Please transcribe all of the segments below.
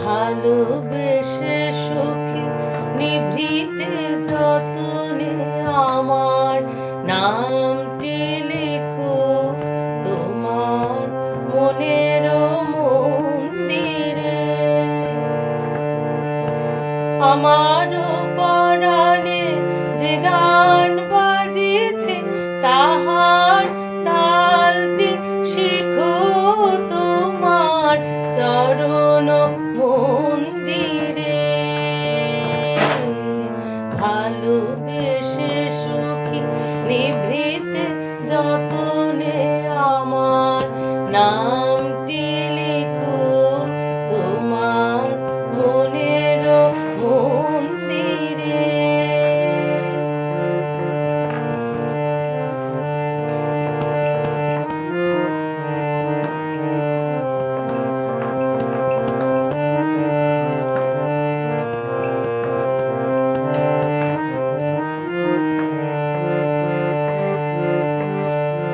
ভালোবেসে সুখী নিভৃতে যতনে আমার নামটি লেখো তোমার মনের মন্দিরে। আমার পরাণে যে গান বাজিছে তাহার তালটি শিখো তোমার চরণ মন্দিরে। ভালোবেসে সুখী নিভৃতে যতনে আমার নামটি লেখো তোমার মনের মন্দিরে।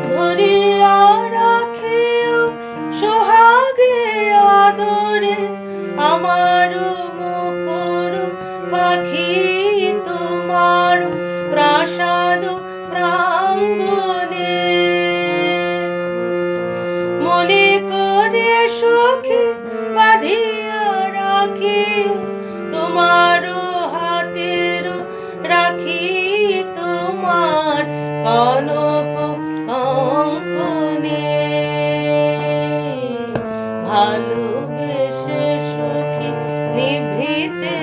ধরিয়া রাখিও সোহাগে আদরে আমার মুখর পাখি তোমার প্রাসাদ প্রাঙ্গণে। মনে করে সুখী বাঁধিয়া রাখিও তোমার হাতের রাখি তোমার কনক অঙ্কনে। ভালোবেসে সুখী নিভৃতে